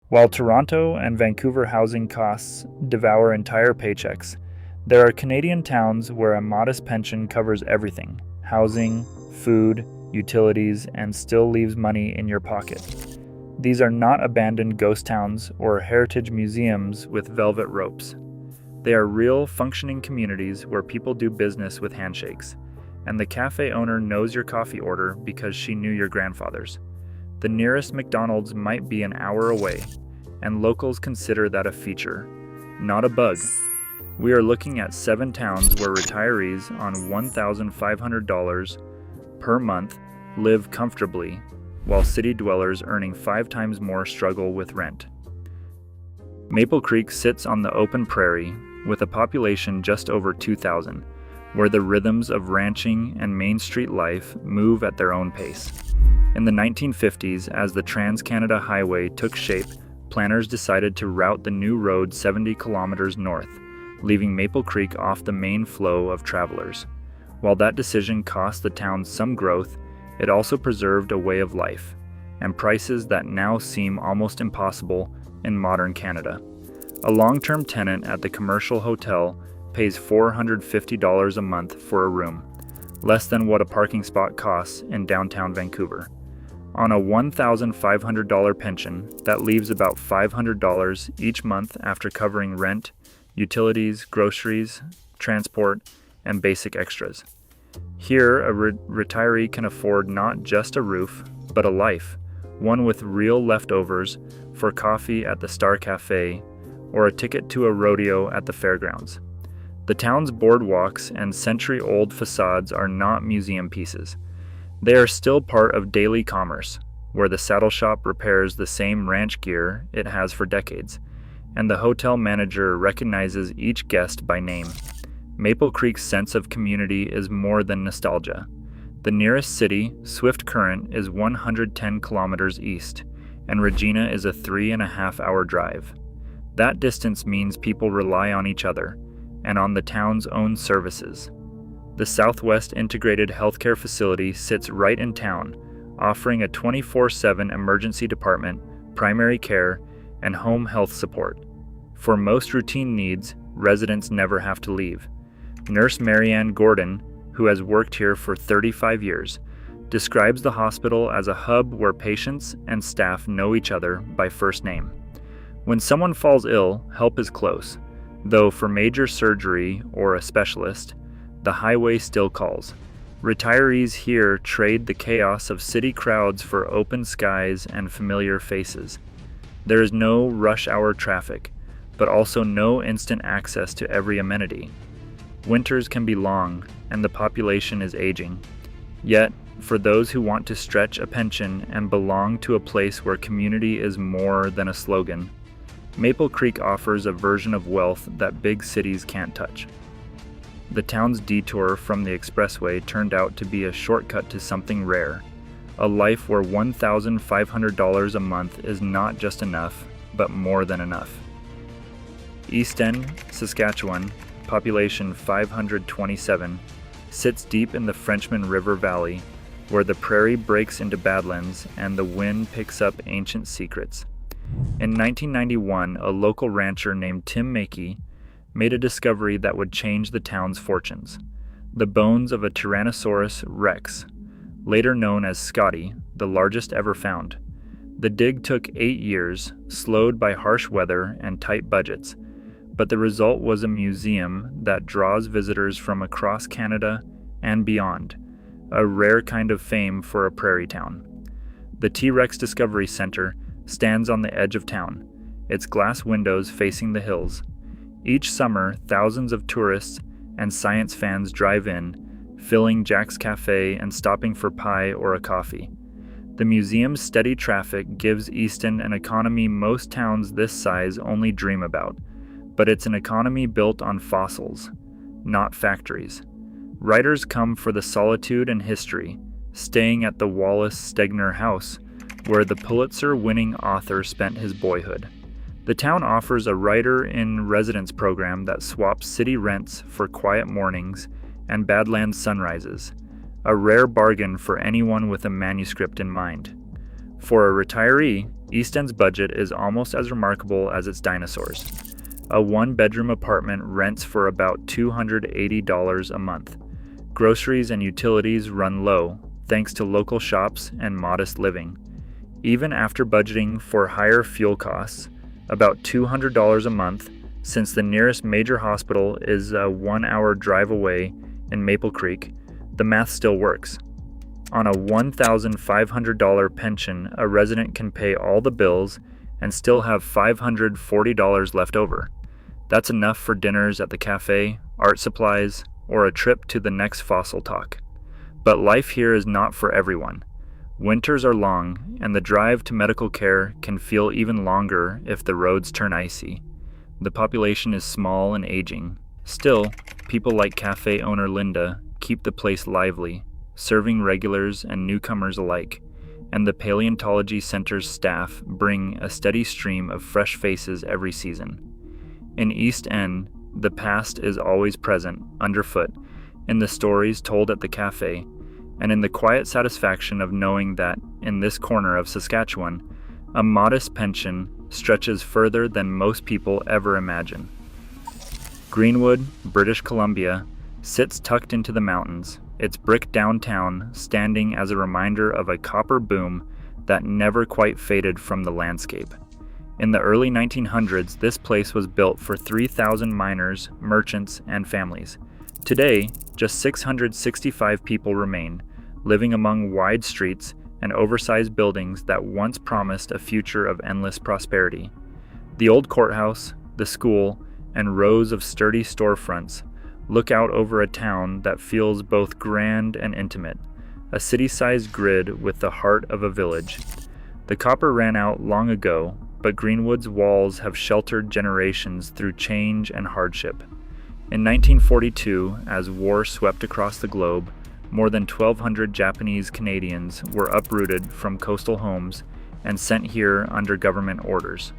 While Toronto and Vancouver housing costs devour entire paychecks, there are Canadian towns where a modest pension covers everything: housing, food, utilities, and still leaves money in your pocket. These are not abandoned ghost towns or heritage museums with velvet ropes. They are real, functioning communities where people do business with handshakes, and the cafe owner knows your coffee order because she knew your grandfather's. The nearest McDonald's might be an hour away, and locals consider that a feature, not a bug. We are looking at 7 towns where retirees on $1,500 per month live comfortably, while city dwellers earning 5 times more struggle with rent. Maple Creek sits on the open prairie with a population just over 2,000, where the rhythms of ranching and Main Street life move at their own pace. In the 1950s, as the Trans-Canada Highway took shape, planners decided to route the new road 70 kilometers north, leaving Maple Creek off the main flow of travelers. While that decision cost the town some growth, it also preserved a way of life, and prices that now seem almost impossible in modern Canada. A long-term tenant at the commercial hotel pays $450 a month for a room, less than what a parking spot costs in downtown Vancouver. On a $1,500 pension, that leaves about $500 each month after covering rent, utilities, groceries, transport, and basic extras. Here, a retiree can afford not just a roof, but a life, one with real leftovers for coffee at the Star Cafe or a ticket to a rodeo at the fairgrounds. The town's boardwalks and century-old facades are not museum pieces. They are still part of daily commerce, where the saddle shop repairs the same ranch gear it has for decades, and the hotel manager recognizes each guest by name. Maple Creek's sense of community is more than nostalgia. The nearest city, Swift Current, is 110 kilometers east, and Regina is a 3.5-hour drive. That distance means people rely on each other, and on the town's own services. The Southwest Integrated Healthcare Facility sits right in town, offering a 24/7 emergency department, primary care, and home health support. For most routine needs, residents never have to leave. Nurse Marianne Gordon, who has worked here for 35 years, describes the hospital as a hub where patients and staff know each other by first name. When someone falls ill, help is close, though for major surgery or a specialist, the highway still calls. Retirees here trade the chaos of city crowds for open skies and familiar faces. There is no rush hour traffic, but also no instant access to every amenity. Winters can be long, and the population is aging. Yet, for those who want to stretch a pension and belong to a place where community is more than a slogan, Maple Creek offers a version of wealth that big cities can't touch. The town's detour from the expressway turned out to be a shortcut to something rare, a life where $1,500 a month is not just enough, but more than enough. East End, Saskatchewan, population 527, sits deep in the Frenchman River Valley, where the prairie breaks into badlands and the wind picks up ancient secrets. In 1991, a local rancher named Tim Mackey made a discovery that would change the town's fortunes: the bones of a Tyrannosaurus rex, later known as Scotty, the largest ever found. The dig took 8 years, slowed by harsh weather and tight budgets, but the result was a museum that draws visitors from across Canada and beyond, a rare kind of fame for a prairie town. The T-Rex Discovery Center stands on the edge of town, its glass windows facing the hills. Each summer, thousands of tourists and science fans drive in, filling Jack's Cafe and stopping for pie or a coffee. The museum's steady traffic gives Easton an economy most towns this size only dream about, but it's an economy built on fossils, not factories. Writers come for the solitude and history, staying at the Wallace Stegner House, where the Pulitzer-winning author spent his boyhood. The town offers a writer-in-residence program that swaps city rents for quiet mornings and Badlands sunrises, a rare bargain for anyone with a manuscript in mind. For a retiree, East End's budget is almost as remarkable as its dinosaurs. A one-bedroom apartment rents for about $280 a month. Groceries and utilities run low, thanks to local shops and modest living. Even after budgeting for higher fuel costs, about $200 a month, since the nearest major hospital is a 1-hour drive away in Maple Creek, the math still works. On a $1,500 pension, a resident can pay all the bills and still have $540 left over. That's enough for dinners at the cafe, art supplies, or a trip to the next fossil talk. But life here is not for everyone. Winters are long, and the drive to medical care can feel even longer if the roads turn icy. The population is small and aging. Still, people like cafe owner Linda keep the place lively, serving regulars and newcomers alike, and the Paleontology Center's staff bring a steady stream of fresh faces every season. In East End, the past is always present, underfoot, in the stories told at the cafe, and in the quiet satisfaction of knowing that, in this corner of Saskatchewan, a modest pension stretches further than most people ever imagine. Greenwood, British Columbia, sits tucked into the mountains, its brick downtown standing as a reminder of a copper boom that never quite faded from the landscape. In the early 1900s, this place was built for 3,000 miners, merchants, and families. Today, just 665 people remain, living among wide streets and oversized buildings that once promised a future of endless prosperity. The old courthouse, the school, and rows of sturdy storefronts look out over a town that feels both grand and intimate, a city-sized grid with the heart of a village. The copper ran out long ago, but Greenwood's walls have sheltered generations through change and hardship. In 1942, as war swept across the globe, more than 1,200 Japanese Canadians were uprooted from coastal homes and sent here under government orders.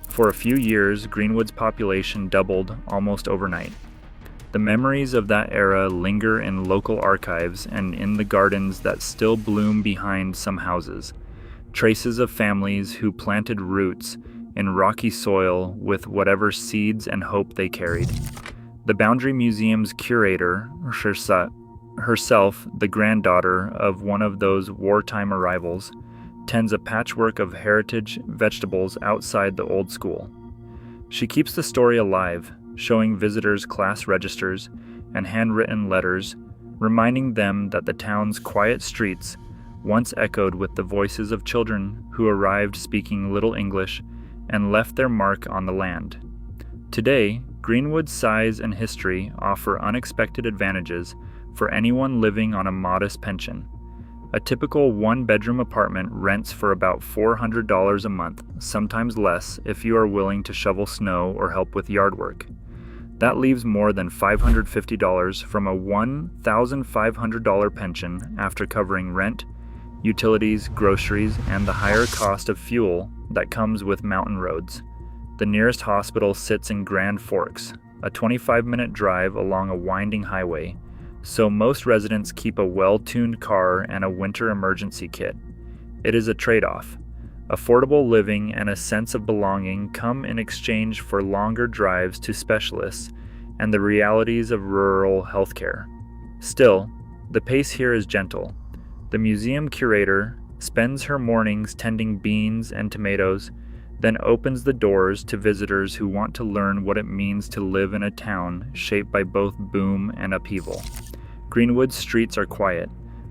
For a few years, Greenwood's population doubled almost overnight. The memories of that era linger in local archives and in the gardens that still bloom behind some houses. Traces of families who planted roots in rocky soil with whatever seeds and hope they carried. The Boundary Museum's curator, herself the granddaughter of one of those wartime arrivals, tends a patchwork of heritage vegetables outside the old school. She keeps the story alive, showing visitors class registers and handwritten letters, reminding them that the town's quiet streets once echoed with the voices of children who arrived speaking little English and left their mark on the land. Today, Greenwood's size and history offer unexpected advantages for anyone living on a modest pension. A typical one-bedroom apartment rents for about $400 a month, sometimes less if you are willing to shovel snow or help with yard work. That leaves more than $550 from a $1,500 pension after covering rent, utilities, groceries, and the higher cost of fuel that comes with mountain roads. The nearest hospital sits in Grand Forks, a 25-minute drive along a winding highway, so most residents keep a well-tuned car and a winter emergency kit. It is a trade-off. Affordable living and a sense of belonging come in exchange for longer drives to specialists and the realities of rural healthcare. Still, the pace here is gentle. The museum curator spends her mornings tending beans and tomatoes, then opens the doors to visitors who want to learn what it means to live in a town shaped by both boom and upheaval. Greenwood's streets are quiet,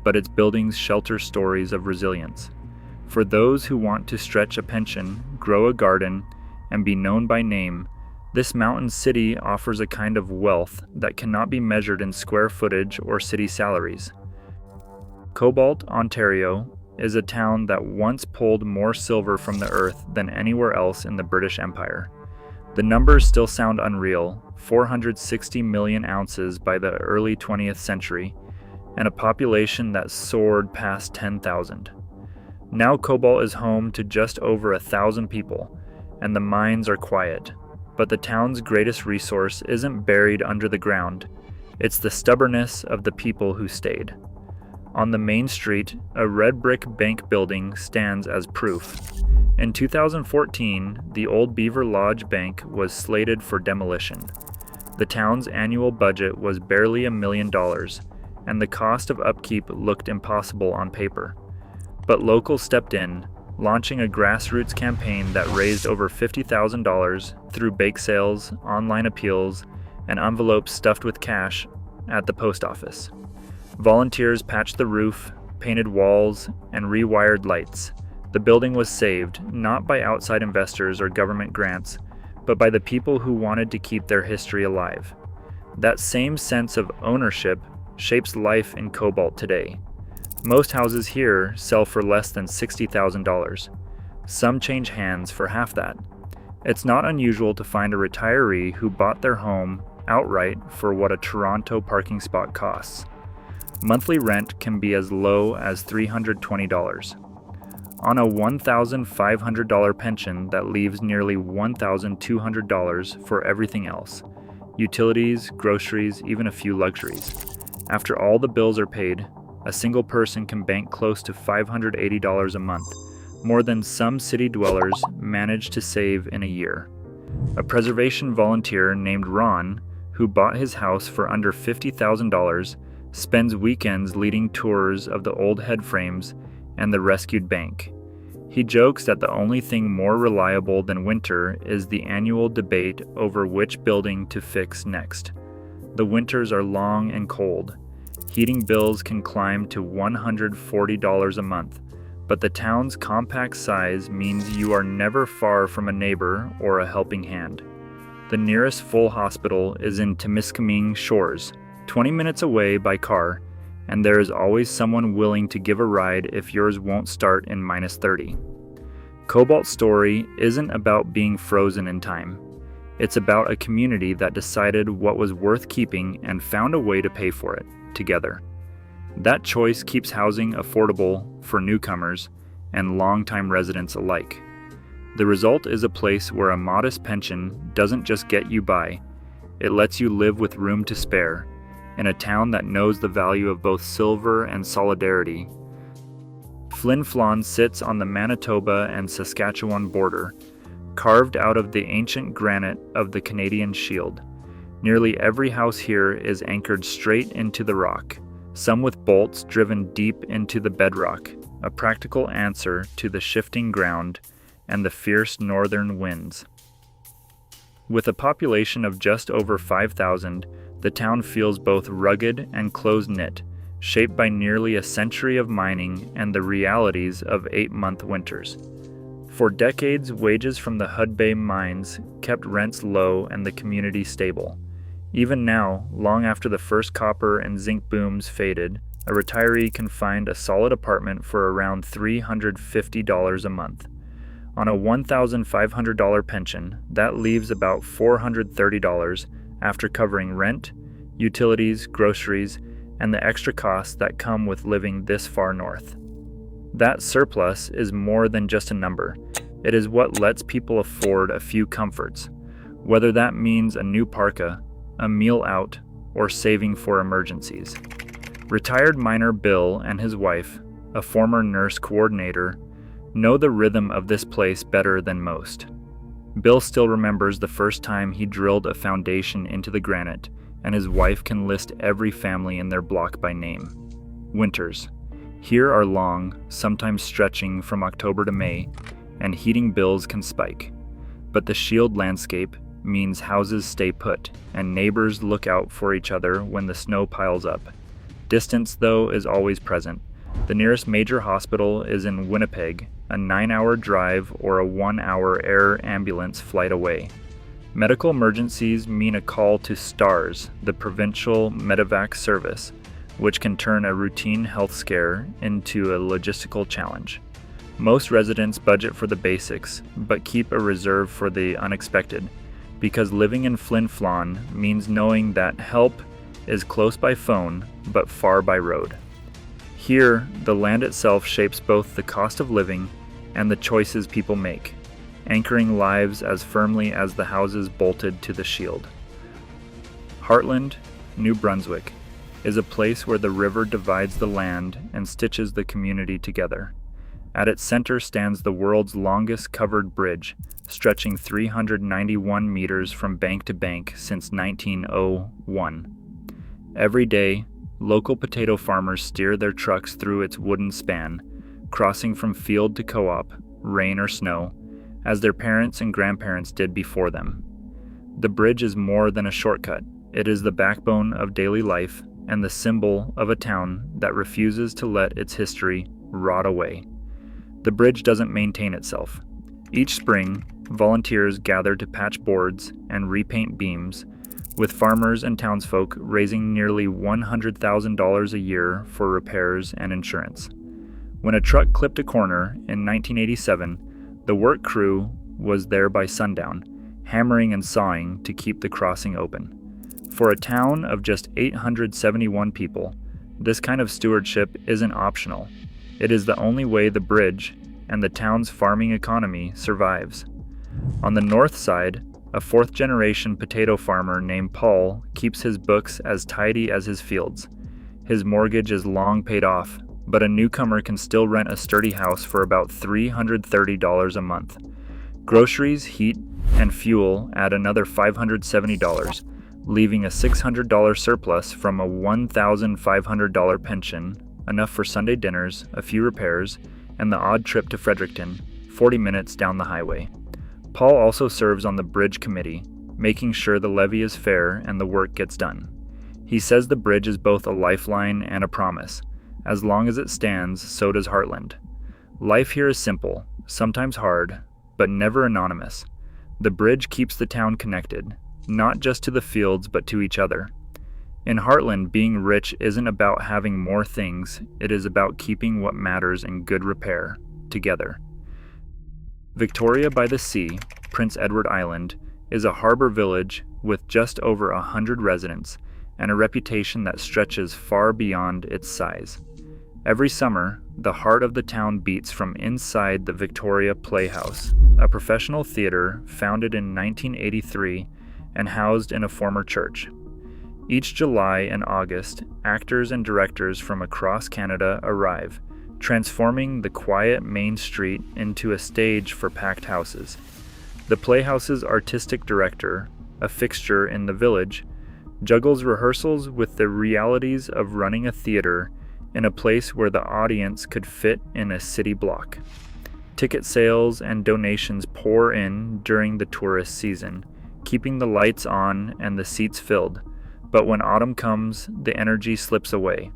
but its buildings shelter stories of resilience. For those who want to stretch a pension, grow a garden, and be known by name, this mountain city offers a kind of wealth that cannot be measured in square footage or city salaries. Cobalt, Ontario, is a town that once pulled more silver from the earth than anywhere else in the British Empire. The numbers still sound unreal, 460 million ounces by the early 20th century, and a population that soared past 10,000. Now Cobalt is home to just over 1,000 people, and the mines are quiet. But the town's greatest resource isn't buried under the ground, it's the stubbornness of the people who stayed. On the main street, a red brick bank building stands as proof. In 2014, the old Beaver Lodge Bank was slated for demolition. The town's annual budget was barely $1 million, and the cost of upkeep looked impossible on paper. But locals stepped in, launching a grassroots campaign that raised over $50,000 through bake sales, online appeals, and envelopes stuffed with cash at the post office. Volunteers patched the roof, painted walls, and rewired lights. The building was saved, not by outside investors or government grants, but by the people who wanted to keep their history alive. That same sense of ownership shapes life in Cobalt today. Most houses here sell for less than $60,000. Some change hands for half that. It's not unusual to find a retiree who bought their home outright for what a Toronto parking spot costs. Monthly rent can be as low as $320. On a $1,500 pension that leaves nearly $1,200 for everything else: utilities, groceries, even a few luxuries. After all the bills are paid, a single person can bank close to $580 a month, more than some city dwellers manage to save in a year. A preservation volunteer named Ron, who bought his house for under $50,000, spends weekends leading tours of the old headframes and the rescued bank. He jokes that the only thing more reliable than winter is the annual debate over which building to fix next. The winters are long and cold. Heating bills can climb to $140 a month, but the town's compact size means you are never far from a neighbor or a helping hand. The nearest full hospital is in Temiskaming Shores, 20 minutes away by car, and there is always someone willing to give a ride if yours won't start in -30. Cobalt's story isn't about being frozen in time. It's about a community that decided what was worth keeping and found a way to pay for it, together. That choice keeps housing affordable for newcomers and longtime residents alike. The result is a place where a modest pension doesn't just get you by, it lets you live with room to spare, in a town that knows the value of both silver and solidarity. Flin Flon sits on the Manitoba and Saskatchewan border, carved out of the ancient granite of the Canadian Shield. Nearly every house here is anchored straight into the rock, some with bolts driven deep into the bedrock, a practical answer to the shifting ground and the fierce northern winds. With a population of just over 5,000, the town feels both rugged and close-knit, shaped by nearly a century of mining and the realities of 8-month winters. For decades, wages from the Hudbay mines kept rents low and the community stable. Even now, long after the first copper and zinc booms faded, a retiree can find a solid apartment for around $350 a month. On a $1,500 pension, that leaves about $430 after covering rent, utilities, groceries, and the extra costs that come with living this far north. That surplus is more than just a number. It is what lets people afford a few comforts, whether that means a new parka, a meal out, or saving for emergencies. Retired miner Bill and his wife, a former nurse coordinator, know the rhythm of this place better than most. Bill still remembers the first time he drilled a foundation into the granite, and his wife can list every family in their block by name. Winters here are long, sometimes stretching from October to May, and heating bills can spike. But the Shield landscape means houses stay put, and neighbors look out for each other when the snow piles up. Distance, though, is always present. The nearest major hospital is in Winnipeg, a 9-hour drive or a 1-hour air ambulance flight away. Medical emergencies mean a call to STARS, the provincial medevac service, which can turn a routine health scare into a logistical challenge. Most residents budget for the basics, but keep a reserve for the unexpected, because living in Flin Flon means knowing that help is close by phone, but far by road. Here, the land itself shapes both the cost of living and the choices people make, anchoring lives as firmly as the houses bolted to the Shield. Heartland, New Brunswick, is a place where the river divides the land and stitches the community together. At its center stands the world's longest covered bridge, stretching 391 meters from bank to bank since 1901. Every day, local potato farmers steer their trucks through its wooden span, crossing from field to co-op, rain or snow, as their parents and grandparents did before them. The bridge is more than a shortcut. It is the backbone of daily life and the symbol of a town that refuses to let its history rot away. The bridge doesn't maintain itself. Each spring, volunteers gather to patch boards and repaint beams, with farmers and townsfolk raising nearly $100,000 a year for repairs and insurance. When a truck clipped a corner in 1987, the work crew was there by sundown, hammering and sawing to keep the crossing open. For a town of just 871 people, this kind of stewardship isn't optional. It is the only way the bridge and the town's farming economy survives. On the north side, a fourth-generation potato farmer named Paul keeps his books as tidy as his fields. His mortgage is long paid off, but a newcomer can still rent a sturdy house for about $330 a month. Groceries, heat, and fuel add another $570, leaving a $600 surplus from a $1,500 pension, enough for Sunday dinners, a few repairs, and the odd trip to Fredericton, 40 minutes down the highway. Paul also serves on the bridge committee, making sure the levee is fair and the work gets done. He says the bridge is both a lifeline and a promise. As long as it stands, so does Heartland. Life here is simple, sometimes hard, but never anonymous. The bridge keeps the town connected, not just to the fields but to each other. In Heartland, being rich isn't about having more things, it is about keeping what matters in good repair, together. Victoria by the Sea, Prince Edward Island, is a harbor village with just over 100 residents and a reputation that stretches far beyond its size. Every summer, the heart of the town beats from inside the Victoria Playhouse, a professional theater founded in 1983 and housed in a former church. Each July and August, actors and directors from across Canada arrive, transforming the quiet main street into a stage for packed houses. The Playhouse's artistic director, a fixture in the village, juggles rehearsals with the realities of running a theater in a place where the audience could fit in a city block. Ticket sales and donations pour in during the tourist season, keeping the lights on and the seats filled. But when autumn comes, the energy slips away.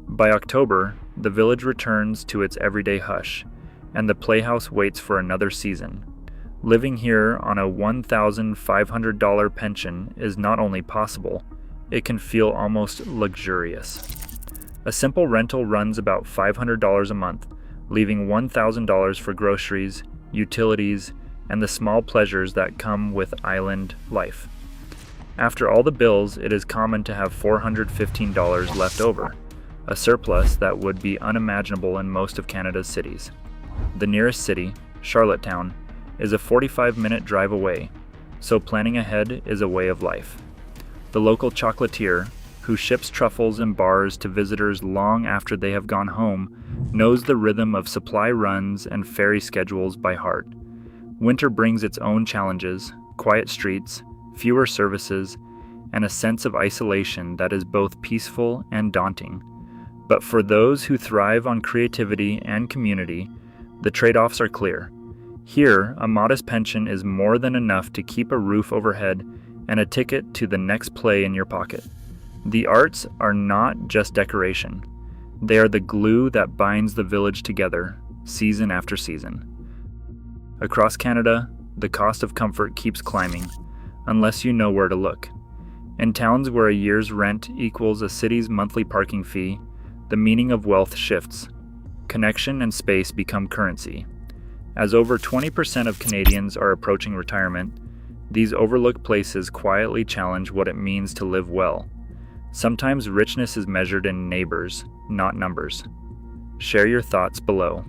By October, the village returns to its everyday hush, and the Playhouse waits for another season. Living here on a $1,500 pension is not only possible, it can feel almost luxurious. A simple rental runs about $500 a month, leaving $1,000 for groceries, utilities, and the small pleasures that come with island life. After all the bills, it is common to have $415 left over, a surplus that would be unimaginable in most of Canada's cities. The nearest city, Charlottetown, is a 45-minute drive away, so planning ahead is a way of life. The local chocolatier, who ships truffles and bars to visitors long after they have gone home, knows the rhythm of supply runs and ferry schedules by heart. Winter brings its own challenges, quiet streets, fewer services, and a sense of isolation that is both peaceful and daunting. But for those who thrive on creativity and community, the trade-offs are clear. Here, a modest pension is more than enough to keep a roof overhead and a ticket to the next play in your pocket. The arts are not just decoration. They are the glue that binds the village together, season after season. Across Canada, the cost of comfort keeps climbing, unless you know where to look. In towns where a year's rent equals a city's monthly parking fee, the meaning of wealth shifts. Connection and space become currency. As over 20% of Canadians are approaching retirement, these overlooked places quietly challenge what it means to live well. Sometimes richness is measured in neighbors, not numbers. Share your thoughts below.